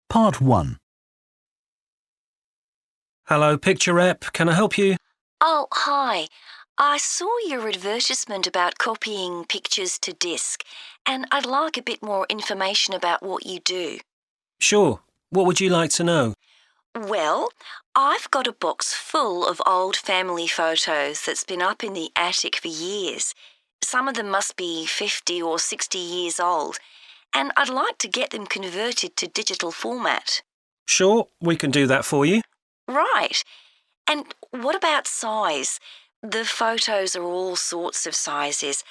Part 1. Hello, Picture Rep. Can I help you? Oh, hi. I saw your advertisement about copying pictures to disk, and I'd like a bit more information about what you do. Sure. What would you like to know? Well, I've got a box full of old family photos that's been up in the attic for years. Some of them must be 50 or 60 years old, and I'd like to get them converted to digital format. Sure, we can do that for you. Right. And what about size? The photos are all sorts of sizes.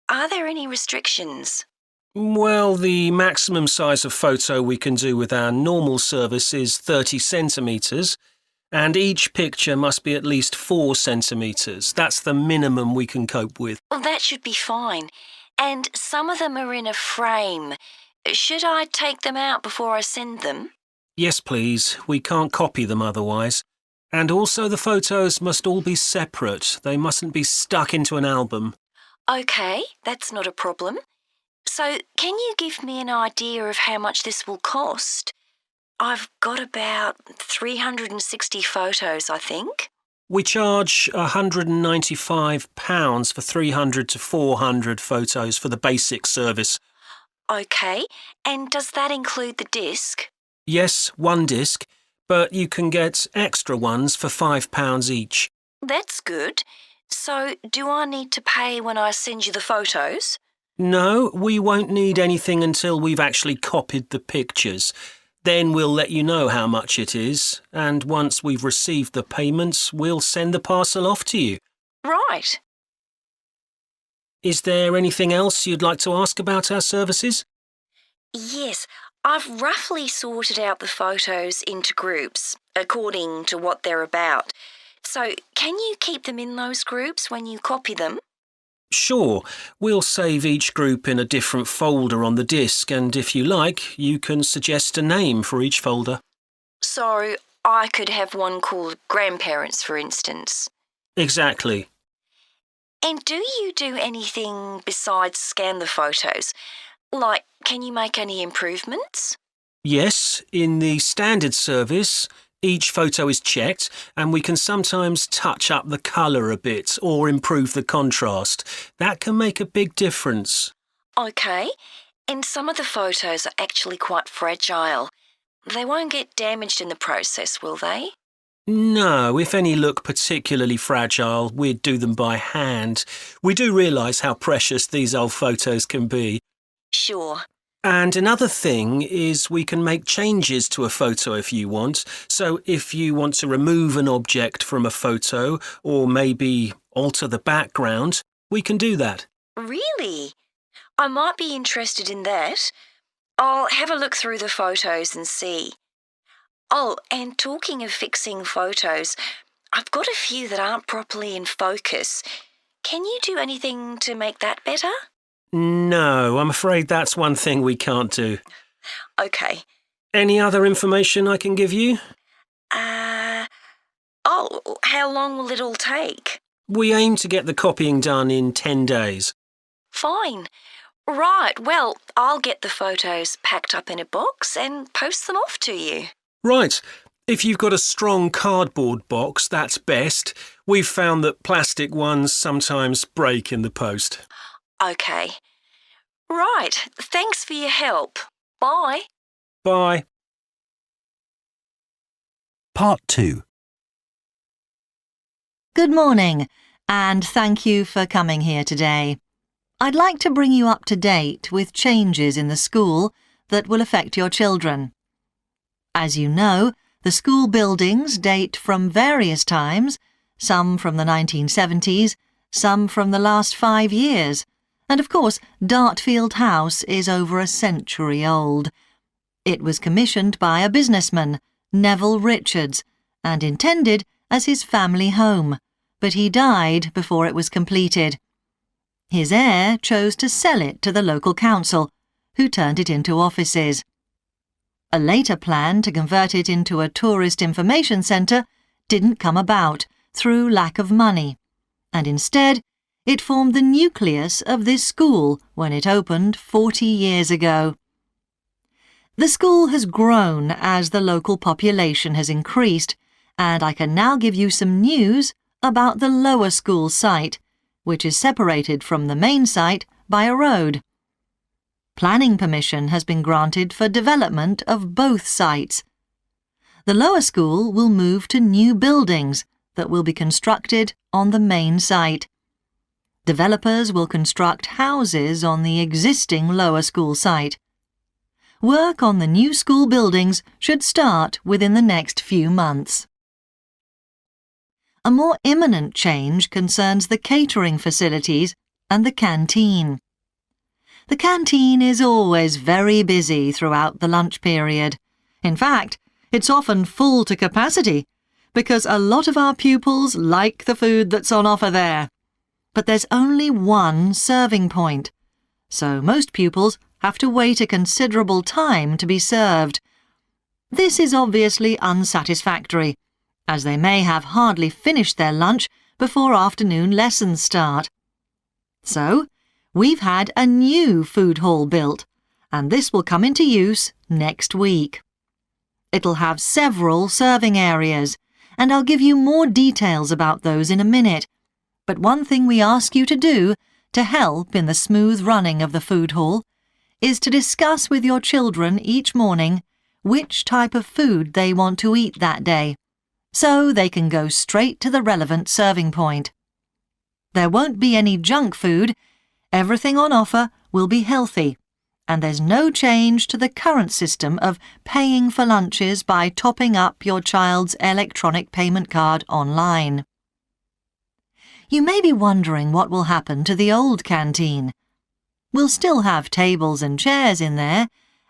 Are there any restrictions? Well, the maximum size of photo we can do with our normal service is 30 centimetres, and each picture must be at least 4 centimetres. That's the minimum we can cope with. Well, that should be fine. And some of them are in a frame. Should I take them out before I send them? Yes, please. We can't copy them otherwise. And also the photos must all be separate. They mustn't be stuck into an album. OK, that's not a problem. So, can you give me an idea of how much this will cost? I've got about 360 photos, I think. We charge £195 for 300 to 400 photos for the basic service. OK, and does that include the disc? Yes, one disc, but you can get extra ones for £5 each. That's good. So, do I need to pay when I send you the photos? No, we won't need anything until we've actually copied the pictures. Then we'll let you know how much it is, and once we've received the payments, we'll send the parcel off to you. Right. Is there anything else you'd like to ask about our services? Yes, I've roughly sorted out the photos into groups, according to what they're about. So, can you keep them in those groups when you copy them? Sure, we'll save each group in a different folder on the disk, and if you like, you can suggest a name for each folder. So, I could have one called Grandparents, for instance. Exactly. And do you do anything besides scan the photos? Like, can you make any improvements? Yes, in the standard service, each photo is checked, and we can sometimes touch up the colour a bit or improve the contrast. That can make a big difference. OK, and some of the photos are actually quite fragile. They won't get damaged in the process, will they? No, if any look particularly fragile, we'd do them by hand. We do realise how precious these old photos can be. Sure. And another thing is we can make changes to a photo if you want. So if you want to remove an object from a photo or maybe alter the background, we can do that. Really? I might be interested in that. I'll have a look through the photos and see. Oh, and talking of fixing photos, I've got a few that aren't properly in focus. Can you do anything to make that better? No, I'm afraid that's one thing we can't do. OK. Any other information I can give you? How long will it all take? We aim to get the copying done in 10 days. Fine. Right, well, I'll get the photos packed up in a box and post them off to you. Right. If you've got a strong cardboard box, that's best. We've found that plastic ones sometimes break in the post. OK. Right, thanks for your help. Bye. Bye. Part 2. Good morning, and thank you for coming here today. I'd like to bring you up to date with changes in the school that will affect your children. As you know, the school buildings date from various times, some from the 1970s, some from the last 5 years, and of course, Dartfield House is over a century old. It was commissioned by a businessman, Neville Richards, and intended as his family home, but he died before it was completed. His heir chose to sell it to the local council, who turned it into offices. A later plan to convert it into a tourist information centre didn't come about through lack of money, and instead it formed the nucleus of this school when it opened 40 years ago. The school has grown as the local population has increased, and I can now give you some news about the lower school site, which is separated from the main site by a road. Planning permission has been granted for development of both sites. The lower school will move to new buildings that will be constructed on the main site. Developers will construct houses on the existing lower school site. Work on the new school buildings should start within the next few months. A more imminent change concerns the catering facilities and the canteen. The canteen is always very busy throughout the lunch period. In fact, it's often full to capacity because a lot of our pupils like the food that's on offer there. But there's only one serving point, so most pupils have to wait a considerable time to be served. This is obviously unsatisfactory, as they may have hardly finished their lunch before afternoon lessons start. So, we've had a new food hall built, and this will come into use next week. It'll have several serving areas, and I'll give you more details about those in a minute. But one thing we ask you to do to help in the smooth running of the food hall is to discuss with your children each morning which type of food they want to eat that day, so they can go straight to the relevant serving point. There won't be any junk food. Everything on offer will be healthy, and there's no change to the current system of paying for lunches by topping up your child's electronic payment card online. You may be wondering what will happen to the old canteen. We'll still have tables and chairs in there,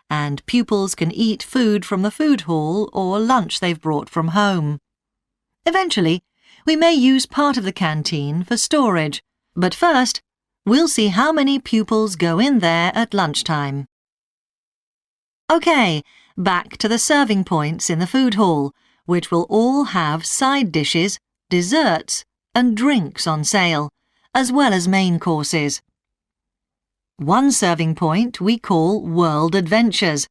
and pupils can eat food from the food hall or lunch they've brought from home. Eventually, we may use part of the canteen for storage, but first, we'll see how many pupils go in there at lunchtime. OK, back to the serving points in the food hall, which will all have side dishes, desserts, and drinks on sale, as well as main courses. One serving point we call World Adventures.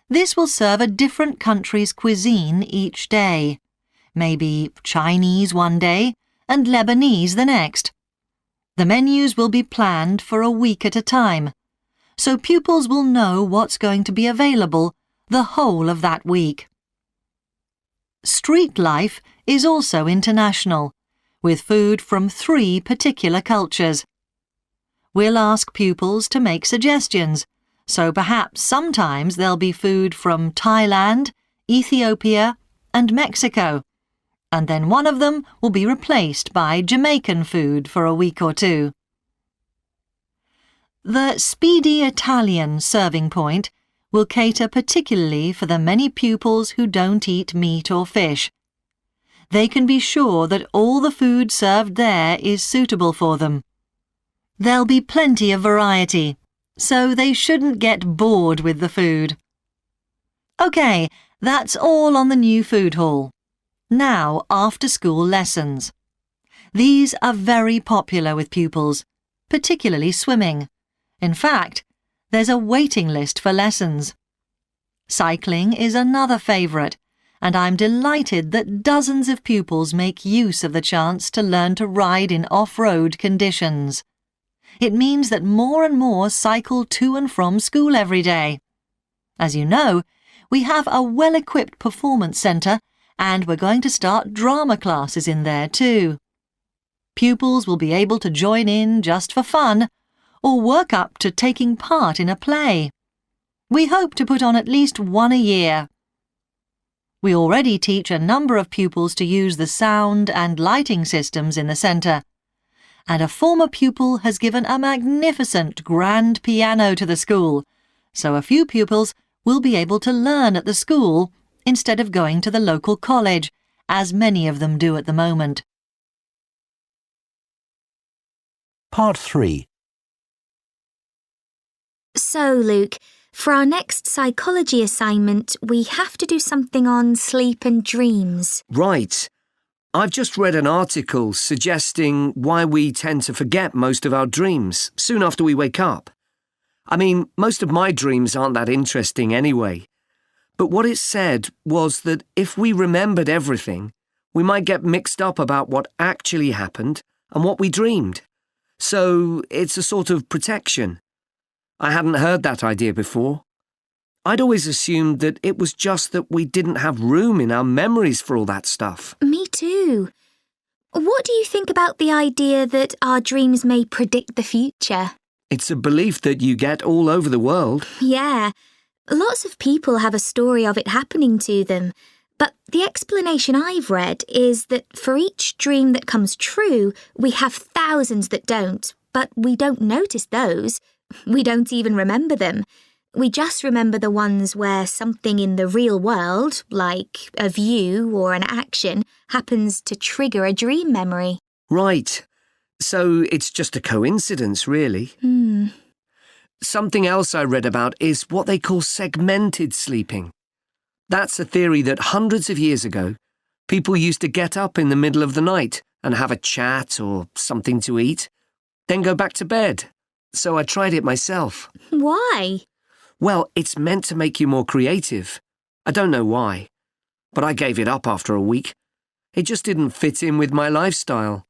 This will serve a different country's cuisine each day. Maybe Chinese one day and Lebanese the next. The menus will be planned for a week at a time, so pupils will know what's going to be available the whole of that week. Street life is also international, with food from 3 particular cultures. We'll ask pupils to make suggestions, so perhaps sometimes there'll be food from Thailand, Ethiopia, and Mexico, and then one of them will be replaced by Jamaican food for a week or 2. The Speedy Italian serving point will cater particularly for the many pupils who don't eat meat or fish. They can be sure that all the food served there is suitable for them. There'll be plenty of variety, so they shouldn't get bored with the food. OK, that's all on the new food hall. Now, after-school lessons. These are very popular with pupils, particularly swimming. In fact, there's a waiting list for lessons. Cycling is another favourite, and I'm delighted that dozens of pupils make use of the chance to learn to ride in off-road conditions. It means that more and more cycle to and from school every day. As you know, we have a well-equipped performance centre, and we're going to start drama classes in there too. Pupils will be able to join in just for fun, or work up to taking part in a play. We hope to put on at least one a year. We already teach a number of pupils to use the sound and lighting systems in the centre, and a former pupil has given a magnificent grand piano to the school, so a few pupils will be able to learn at the school instead of going to the local college, as many of them do at the moment. Part 3. So, Luke, for our next psychology assignment, we have to do something on sleep and dreams. Right. I've just read an article suggesting why we tend to forget most of our dreams soon after we wake up. I mean, most of my dreams aren't that interesting anyway. But what it said was that if we remembered everything, we might get mixed up about what actually happened and what we dreamed. So it's a sort of protection. I hadn't heard that idea before. I'd always assumed that it was just that we didn't have room in our memories for all that stuff. Me too. What do you think about the idea that our dreams may predict the future? It's a belief that you get all over the world. Yeah, lots of people have a story of it happening to them. But the explanation I've read is that for each dream that comes true, we have thousands that don't, but we don't notice those. We don't even remember them. We just remember the ones where something in the real world, like a view or an action, happens to trigger a dream memory. Right. So it's just a coincidence, really. Something else I read about is what they call segmented sleeping. That's a theory that hundreds of years ago, people used to get up in the middle of the night and have a chat or something to eat, then go back to bed. So I tried it myself. Why? Well, it's meant to make you more creative. I don't know why, but I gave it up after a week. It just didn't fit in with my lifestyle.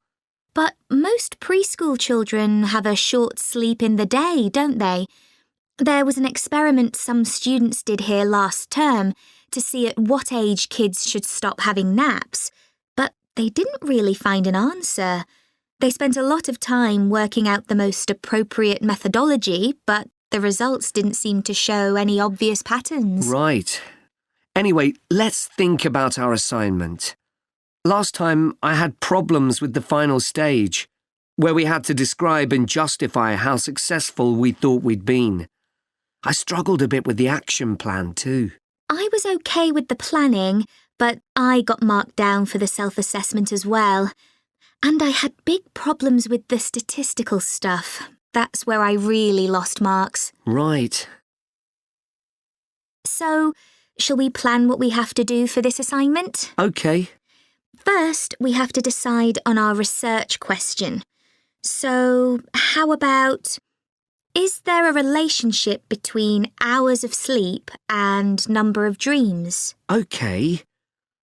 But most preschool children have a short sleep in the day, don't they? There was an experiment some students did here last term to see at what age kids should stop having naps, but they didn't really find an answer. They spent a lot of time working out the most appropriate methodology, but the results didn't seem to show any obvious patterns. Right. Anyway, let's think about our assignment. Last time I had problems with the final stage, where we had to describe and justify how successful we thought we'd been. I struggled a bit with the action plan too. I was okay with the planning, but I got marked down for the self-assessment as well. And I had big problems with the statistical stuff. That's where I really lost marks. Right. So, shall we plan what we have to do for this assignment? Okay. First, we have to decide on our research question. So, how about, is there a relationship between hours of sleep and number of dreams? Okay.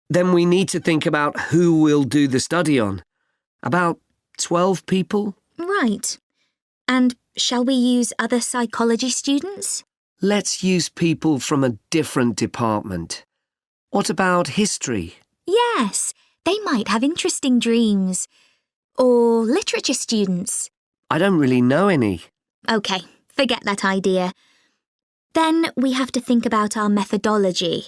Then we need to think about who we'll do the study on. About 12 people? Right. And shall we use other psychology students? Let's use people from a different department. What about history? Yes, they might have interesting dreams. Or literature students. I don't really know any. OK, forget that idea. Then we have to think about our methodology.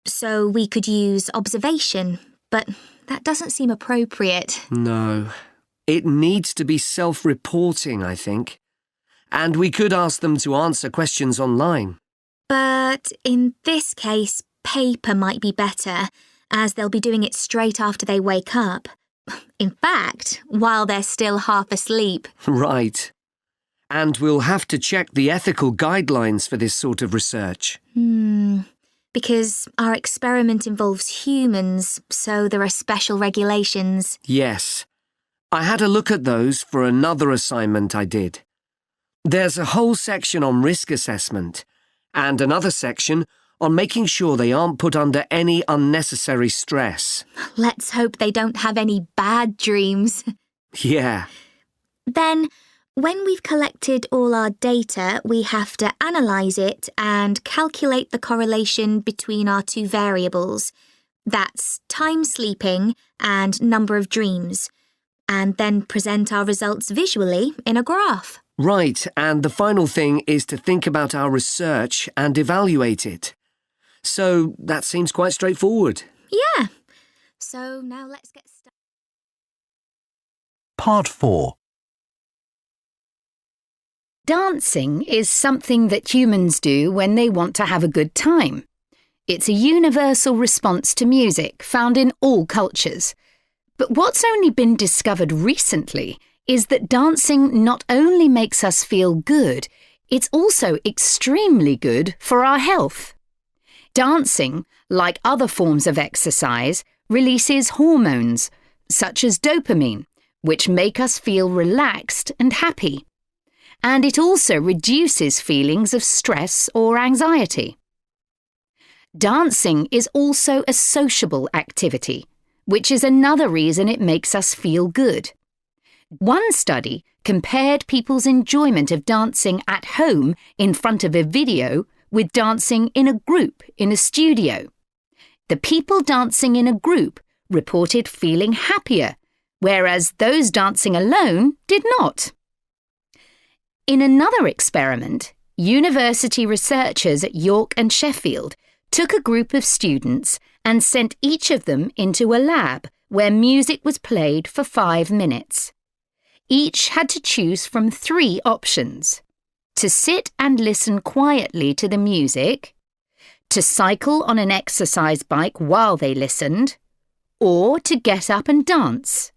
So we could use observation, but that doesn't seem appropriate. No. It needs to be self-reporting, I think. And we could ask them to answer questions online. But in this case, paper might be better, as they'll be doing it straight after they wake up. In fact, while they're still half asleep. Right. And we'll have to check the ethical guidelines for this sort of research. Because our experiment involves humans, so there are special regulations. Yes. I had a look at those for another assignment I did. There's a whole section on risk assessment and another section on making sure they aren't put under any unnecessary stress. Let's hope they don't have any bad dreams. Yeah. Then, when we've collected all our data, we have to analyse it and calculate the correlation between our two variables. That's time sleeping and number of dreams. And then present our results visually in a graph. Right, and the final thing is to think about our research and evaluate it. So that seems quite straightforward. Yeah. So now let's get started. Part 4. Dancing is something that humans do when they want to have a good time. It's a universal response to music found in all cultures. But what's only been discovered recently is that dancing not only makes us feel good, it's also extremely good for our health. Dancing, like other forms of exercise, releases hormones, such as dopamine, which make us feel relaxed and happy. and it also reduces feelings of stress or anxiety. Dancing is also a sociable activity, which is another reason it makes us feel good. One study compared people's enjoyment of dancing at home in front of a video with dancing in a group in a studio. The people dancing in a group reported feeling happier, whereas those dancing alone did not. In another experiment, university researchers at York and Sheffield took a group of students and sent each of them into a lab where music was played for 5 minutes. Each had to choose from 3 options: to sit and listen quietly to the music, to cycle on an exercise bike while they listened, or to get up and dance.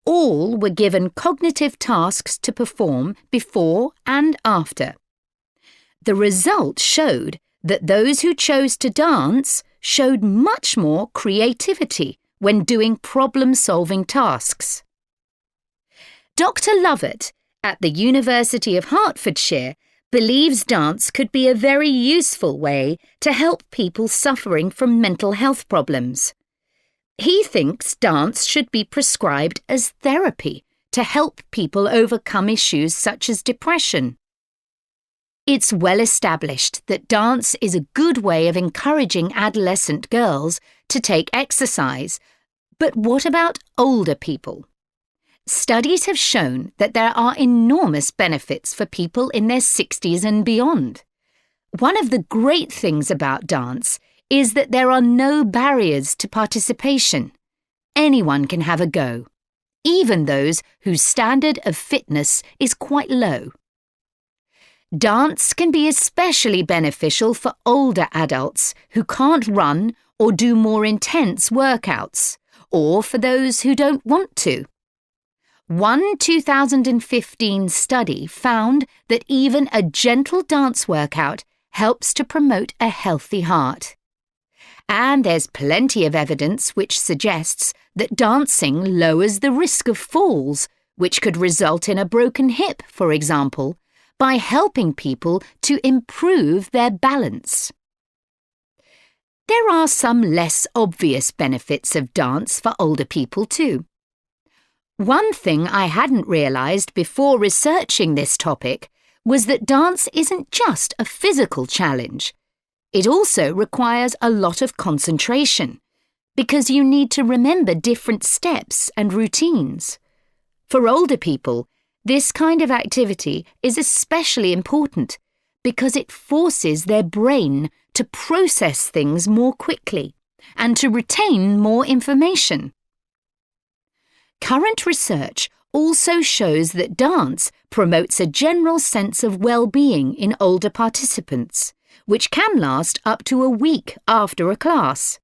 All were given cognitive tasks to perform before and after. The result showed that those who chose to dance showed much more creativity when doing problem-solving tasks. Dr. Lovett at the University of Hertfordshire believes dance could be a very useful way to help people suffering from mental health problems. He thinks dance should be prescribed as therapy to help people overcome issues such as depression. It's well established that dance is a good way of encouraging adolescent girls to take exercise, but what about older people? Studies have shown that there are enormous benefits for people in their 60s and beyond. One of the great things about dance is that there are no barriers to participation. Anyone can have a go, even those whose standard of fitness is quite low. Dance can be especially beneficial for older adults who can't run or do more intense workouts, or for those who don't want to. One 2015 study found that even a gentle dance workout helps to promote a healthy heart. And there's plenty of evidence which suggests that dancing lowers the risk of falls, which could result in a broken hip, for example, by helping people to improve their balance. There are some less obvious benefits of dance for older people too. One thing I hadn't realised before researching this topic was that dance isn't just a physical challenge. It also requires a lot of concentration, because you need to remember different steps and routines. For older people, this kind of activity is especially important because it forces their brain to process things more quickly and to retain more information. Current research also shows that dance promotes a general sense of well-being in older participants, which can last up to a week after a class.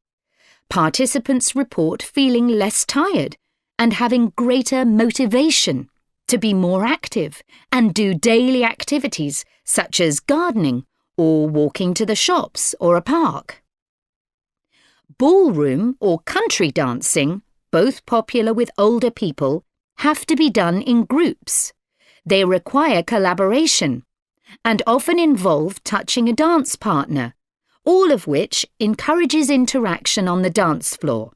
Participants report feeling less tired and having greater motivation to be more active and do daily activities such as gardening or walking to the shops or a park. Ballroom or country dancing, both popular with older people, have to be done in groups. They require collaboration and often involve touching a dance partner, all of which encourages interaction on the dance floor.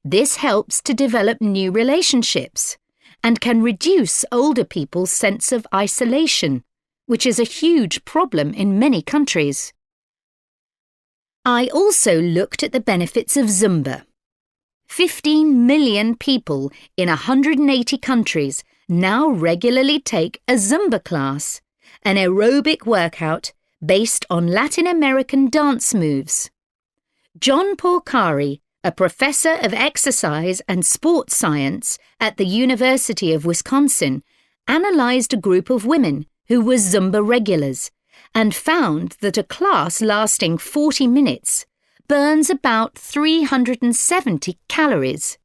This helps to develop new relationships and can reduce older people's sense of isolation, which is a huge problem in many countries. I also looked at the benefits of Zumba. 15 million people in 180 countries now regularly take a Zumba class, an aerobic workout based on Latin American dance moves. John Porcari, a professor of exercise and sports science at the University of Wisconsin, analysed a group of women who were Zumba regulars and found that a class lasting 40 minutes burns about 370 calories.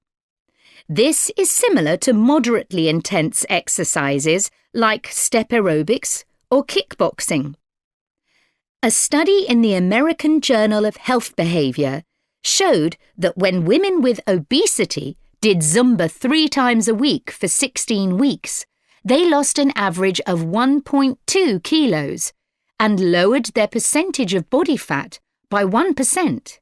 This is similar to moderately intense exercises like step aerobics or kickboxing. A study in the American Journal of Health Behaviour showed that when women with obesity did Zumba 3 times a week for 16 weeks, they lost an average of 1.2 kilos and lowered their percentage of body fat by 1%.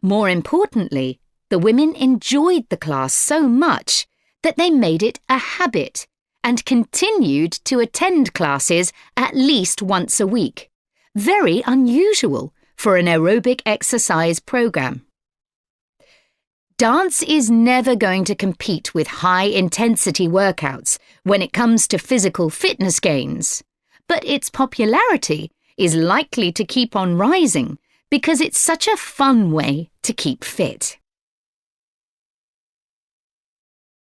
More importantly, the women enjoyed the class so much that they made it a habit and continued to attend classes at least once a week. Very unusual for an aerobic exercise program. Dance is never going to compete with high-intensity workouts when it comes to physical fitness gains, but its popularity is likely to keep on rising because it's such a fun way to keep fit.